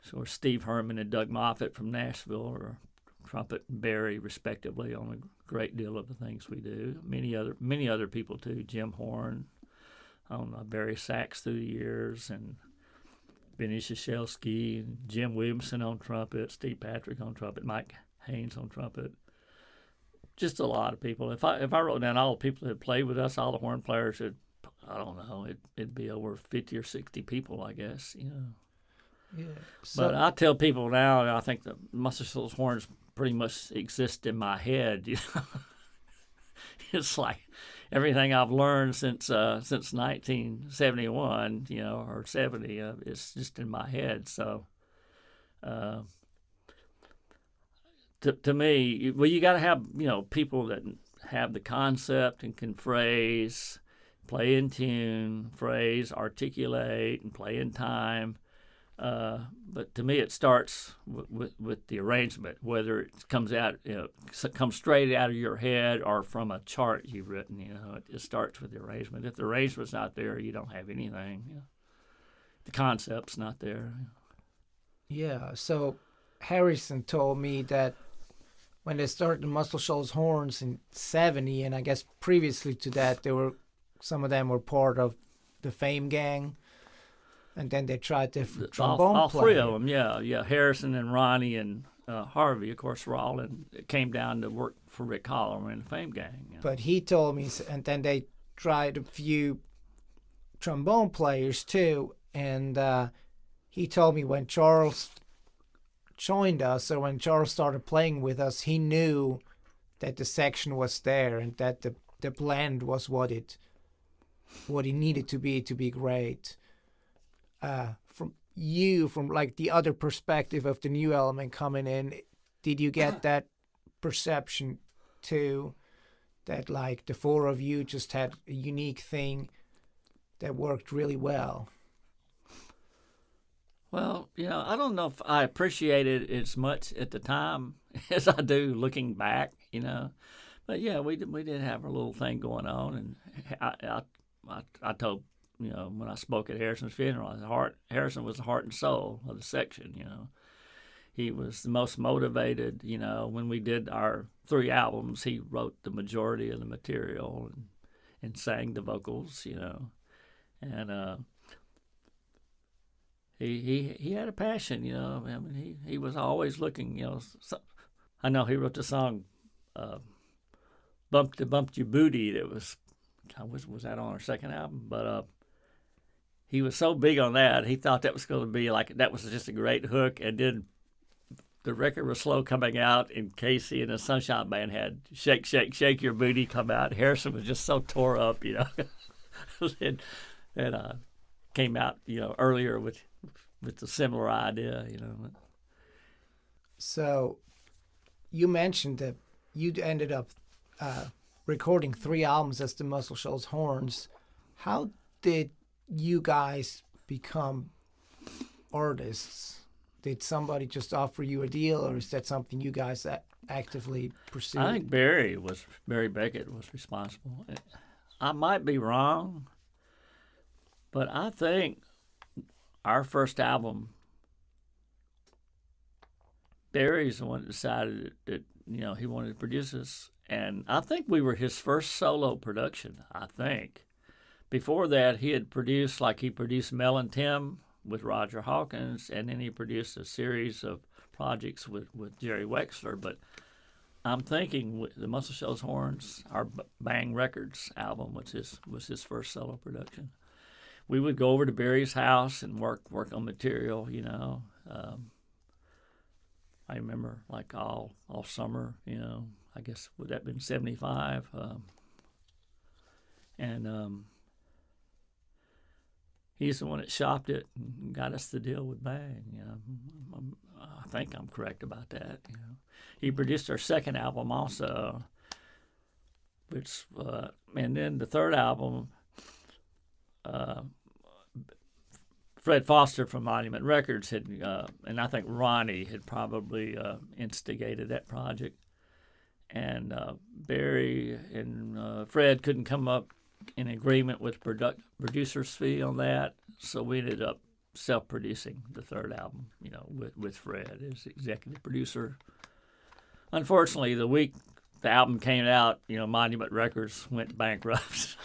So Steve Herman and Doug Moffett from Nashville are trumpet and Barry, respectively, on a great deal of the things we do. Many other people too. Jim Horn on Barry sax through the years, and Benny Shashelsky, Jim Williamson on trumpet, Steve Patrick on trumpet, Mike Haynes on trumpet. Just a lot of people. If I wrote down all the people that played with us, all the horn players, I don't know, it'd be over 50 or 60 people, I guess. Yeah. But I tell people now, I think the Muscle Shoals Horns pretty much exist in my head. It's like everything I've learned since 1971, or 70, it's just in my head. So, to me, well, you got to have people that have the concept and can phrase, play in tune, phrase, articulate, and play in time. But to me, it starts with the arrangement, whether it comes straight out of your head or from a chart you've written. It starts with the arrangement. If the arrangement's not there, you don't have anything. The concept's not there. Yeah. So Harrison told me that when they started the Muscle Shoals Horns in '70, and I guess previously to that, some of them were part of the Fame Gang. And then they tried different trombone all players. Three of them, yeah. Harrison and Ronnie and Harvey, of course, were all in. Came down to work for Rick Holler in the Fame Gang. But he told me, and then they tried a few trombone players too. And he told me when Charles joined us, or when Charles started playing with us, he knew that the section was there and that the blend was what it needed to be great. From like the other perspective of the new element coming in, did you get that perception too, that like the four of you just had a unique thing that worked really well? Well, I don't know if I appreciated it as much at the time as I do looking back, But yeah, we did have a little thing going on, and I told when I spoke at Harrison's funeral, Harrison was the heart and soul of the section. He was the most motivated. When we did our 3 albums, he wrote the majority of the material and sang the vocals. And he had a passion. I mean, he was always looking. I know he wrote the song "Bumped Your Booty." That was that on our second album, but he was so big on that. He thought that was going to be that was just a great hook, and then the record was slow coming out, and Casey and the Sunshine Band had "Shake, Shake, Shake Your Booty" come out. Harrison was just so tore up, and came out, earlier with a similar idea, So you mentioned that you ended up recording 3 albums as the Muscle Shoals Horns. How did you guys become artists? Did somebody just offer you a deal, or is that something you guys actively pursued? I think Barry Beckett was responsible. I might be wrong, but I think our first album, Barry's the one that decided that he wanted to produce us, and I think we were his first solo production. I think before that he had produced he produced Mel and Tim with Roger Hawkins, and then he produced a series of projects with Jerry Wexler. But I'm thinking the Muscle Shoals Horns, our Bang Records album, was his first solo production. We would go over to Barry's house and work on material, I remember all summer, I guess would that have been 75, and he's the one that shopped it and got us the deal with Bang. I think I'm correct about that. He produced our second album also, which and then the third album. Fred Foster from Monument Records had, and I think Ronnie had probably instigated that project. And Barry and Fred couldn't come up in agreement with producer's fee on that, so we ended up self-producing the third album, with Fred as executive producer. Unfortunately, the week the album came out, Monument Records went bankrupt.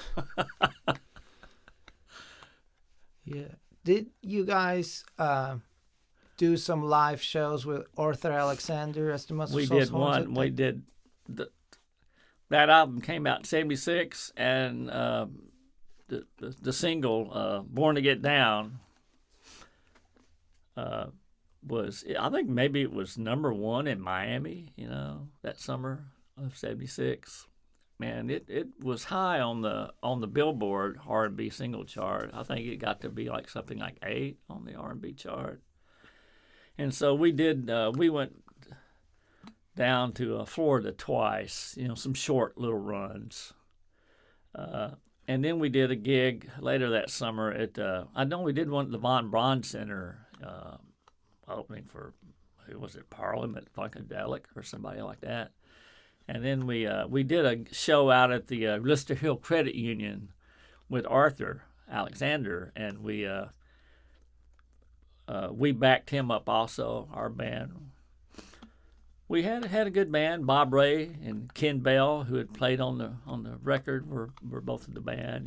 Yeah. Did you guys do some live shows with Arthur Alexander as the Muscle Shoals Horns? We did one. We did that album came out in '76, and the single "Born to Get Down" was, I think maybe it was #1 in Miami. That summer of '76. Man, it was high on the Billboard R&B single chart. I think it got to be something like 8 on the R&B chart. And so we went down to Florida twice, some short little runs. And then we did a gig later that summer at, I know we did one at the Von Braun Center, opening for, who was it, Parliament Funkadelic or somebody like that. And then we did a show out at the Lister Hill Credit Union with Arthur Alexander, and we backed him up also, our band. We had a good band. Bob Ray and Ken Bell, who had played on the record, were both in the band,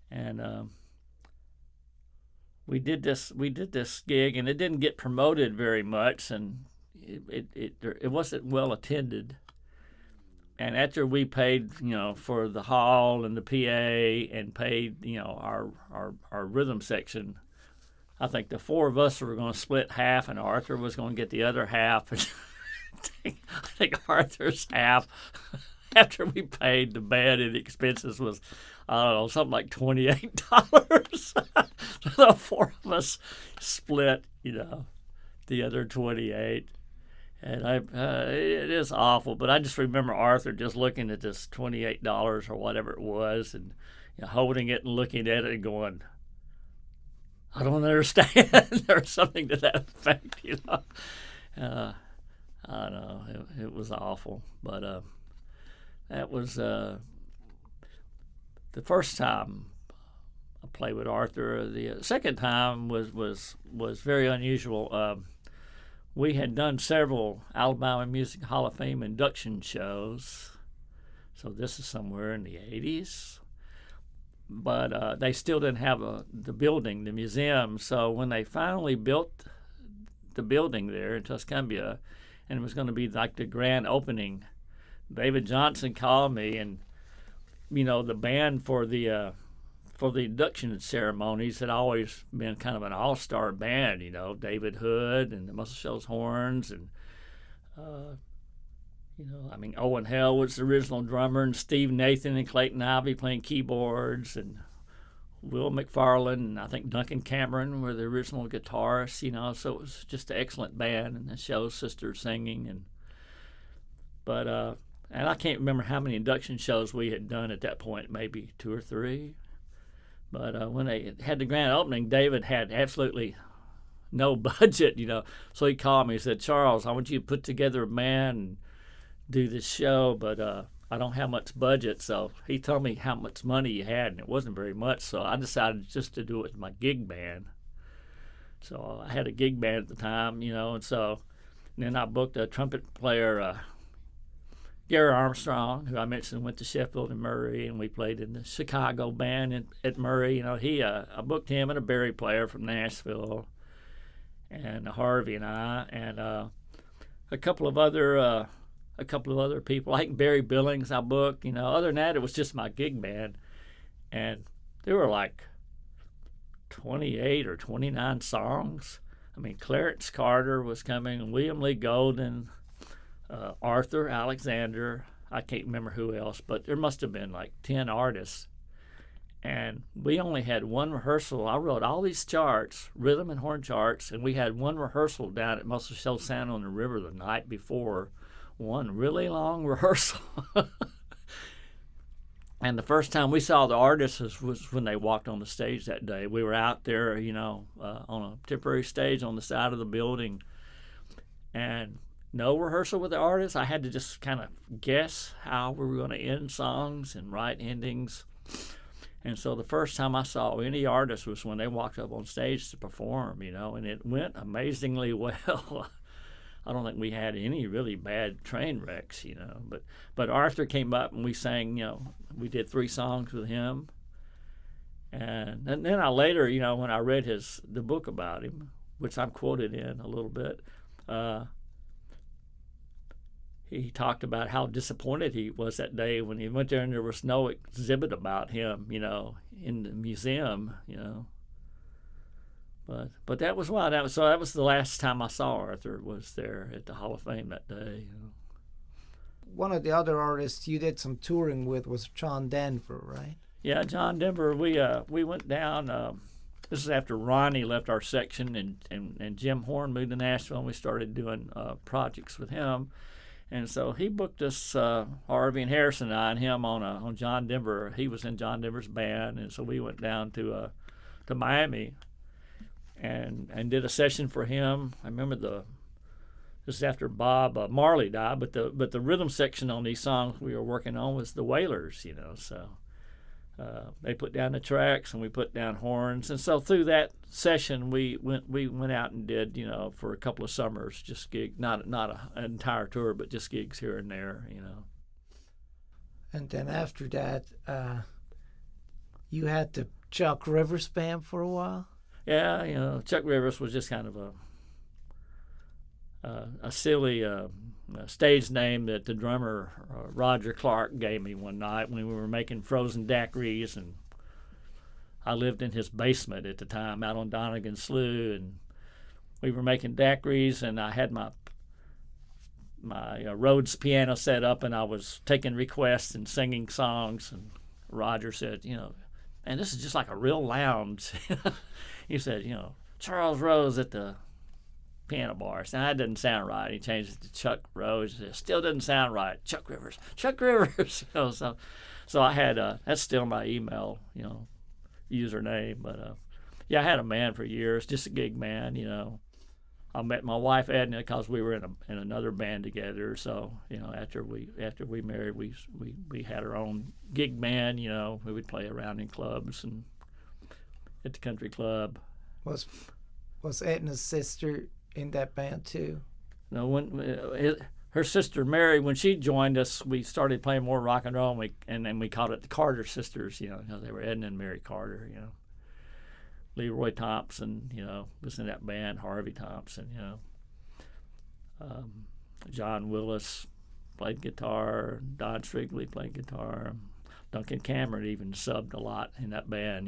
And we did this gig, and it didn't get promoted very much, and it wasn't well attended. And after we paid, for the hall and the PA and paid, our rhythm section, I think the 4 of us were going to split half, and Arthur was going to get the other half. I think Arthur's half, after we paid the band and the expenses, was, I don't know, something like $28. So the 4 of us split, the other 28. And it is awful, but I just remember Arthur just looking at this $28 or whatever it was, and holding it and looking at it and going, "I don't understand," or something to that effect. I don't know. It was awful, but that was the first time I played with Arthur. The second time was very unusual. We had done several Alabama Music Hall of Fame induction shows, so this is somewhere in the 80s. But they still didn't have the building, the museum. So when they finally built the building there in Tuscumbia, and it was going to be like the grand opening, David Johnson called me, and the band for the induction ceremonies had always been kind of an all-star band, David Hood and the Muscle Shoals Horns, and Owen Hell was the original drummer, and Steve Nathan and Clayton Ivey playing keyboards, and Will McFarland and I think Duncan Cameron were the original guitarists, so it was just an excellent band, and the Shoals sisters singing, and I can't remember how many induction shows we had done at that point, maybe 2 or 3. But when they had the grand opening, David had absolutely no budget, So he called me and said, "Charles, I want you to put together a band and do this show, but I don't have much budget." So he told me how much money he had, and it wasn't very much. So I decided just to do it with my gig band. So I had a gig band at the time, and then I booked a trumpet player, Gary Armstrong, who I mentioned went to Sheffield and Murray, and we played in the Chicago band at Murray. I booked him and a Barry player from Nashville, and Harvey and I, and a couple of other people. I think Barry Billings I booked. Other than that, it was just my gig band, and there were like 28 or 29 songs. Clarence Carter was coming, William Lee Golden, Arthur Alexander, I can't remember who else, but there must have been like 10 artists. And we only had one rehearsal. I wrote all these charts, rhythm and horn charts, and we had one rehearsal down at Muscle Shoals Sound on the River the night before, one really long rehearsal. And the first time we saw the artists was when they walked on the stage that day. We were out there, on a temporary stage on the side of the building, and no rehearsal with the artists. I had to just kind of guess how we were going to end songs and write endings. And so the first time I saw any artist was when they walked up on stage to perform, and it went amazingly well. I don't think we had any really bad train wrecks, But Arthur came up and we sang, we did 3 songs with him. And then I later, when I read the book about him, which I'm quoted in a little bit, he talked about how disappointed he was that day when he went there and there was no exhibit about him, in the museum, But that was why that was the last time I saw Arthur, was there at the Hall of Fame that day. One of the other artists you did some touring with was John Denver, right? Yeah, John Denver. We went down. This is after Ronnie left our section, and Jim Horn moved to Nashville, and we started doing projects with him. And so he booked us, Harvey and Harrison and I, and him on John Denver. He was in John Denver's band, and so we went down to Miami and did a session for him. I remember this is after Bob Marley died, but the rhythm section on these songs we were working on was the Wailers, So they put down the tracks and we put down horns, and so through that session we went out and did, for a couple of summers, just gigs, not an entire tour, but just gigs here and there, And then after that, you had the Chuck Rivers band for a while. Yeah, Chuck Rivers was just kind of a silly stage name that the drummer Roger Clark gave me one night when we were making frozen daiquiris, and I lived in his basement at the time out on Donegan Slough, and we were making daiquiris, and I had my Rhodes piano set up, and I was taking requests and singing songs, and Roger said, and this is just like a real lounge. He said, Charles Rose at the piano bars. Now that doesn't sound right. He changed it to Chuck Rose. It still doesn't sound right. Chuck Rivers. So I had that's still my email, username. But yeah, I had a band for years, just a gig band. I met my wife Edna because we were in another band together. So after we married, we had our own gig band. We would play around in clubs and at the country club. Was Edna's sister in that band too? No, when her sister Mary, when she joined us, we started playing more rock and roll, and then we called it the Carter Sisters. Because they were Edna and Mary Carter. Leroy Thompson, was in that band. Harvey Thompson, John Willis played guitar. Don Strigley played guitar. Duncan Cameron even subbed a lot in that band,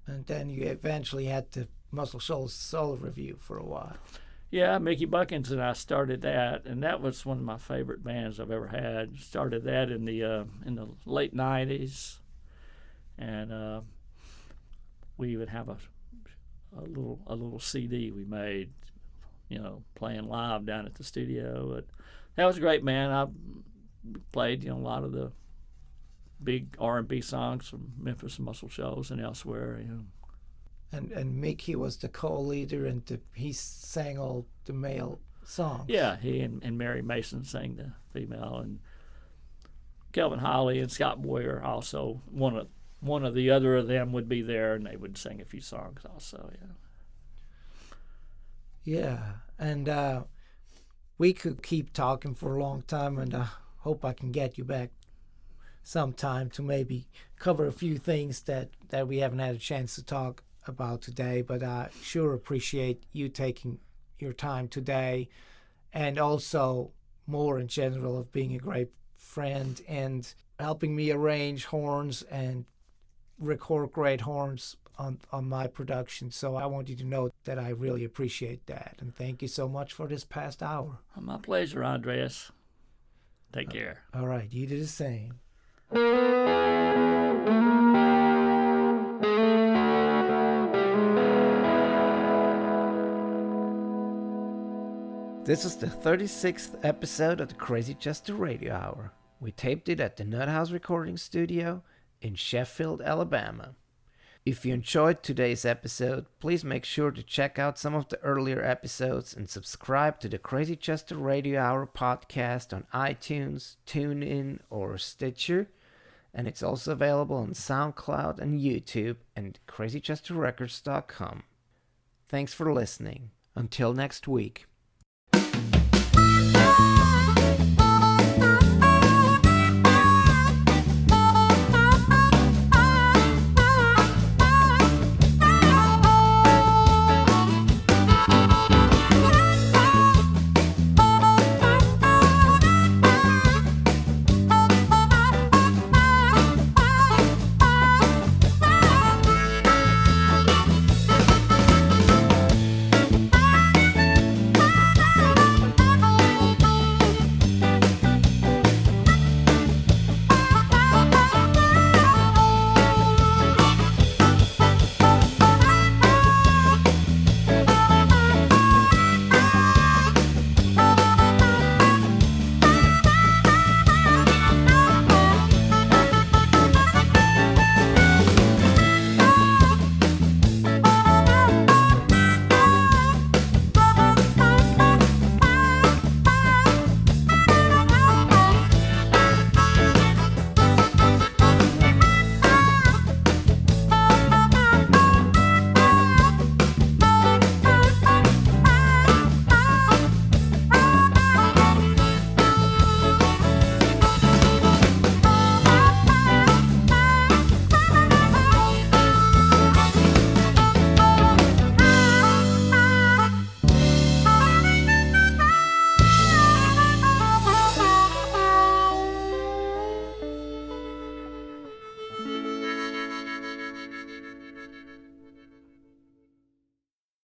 And then you eventually had the Muscle Shoals Solo Review for a while. Yeah, Mickey Buckins and I started that, and that was one of my favorite bands I've ever had. Started that in the late '90s, and we would have a little CD we made, playing live down at the studio. But that was a great band. I played, a lot of the big R&B songs from Memphis and Muscle Shoals and elsewhere. And Mickey was the co-leader, and he sang all the male songs. Yeah, he and Mary Mason sang the female, and Kelvin Holly and Scott Boyer also. One of the other of them would be there, and they would sing a few songs also. Yeah, and we could keep talking for a long time, and I hope I can get you back sometime to maybe cover a few things that we haven't had a chance to talk about today. But I sure appreciate you taking your time today, and also more in general of being a great friend and helping me arrange horns and record great horns on my production. So I want you to know that I really appreciate that, and thank you so much for this past hour. My pleasure, Andreas. Take care. All right, you do the same. This is the 36th episode of the Crazy Chester Radio Hour. We taped it at the NuttHouse recording studio in Sheffield, Alabama. If you enjoyed today's episode, please make sure to check out some of the earlier episodes and subscribe to the Crazy Chester Radio Hour podcast on iTunes, TuneIn, or Stitcher. And it's also available on SoundCloud and YouTube and crazychesterrecords.com. Thanks for listening. Until next week.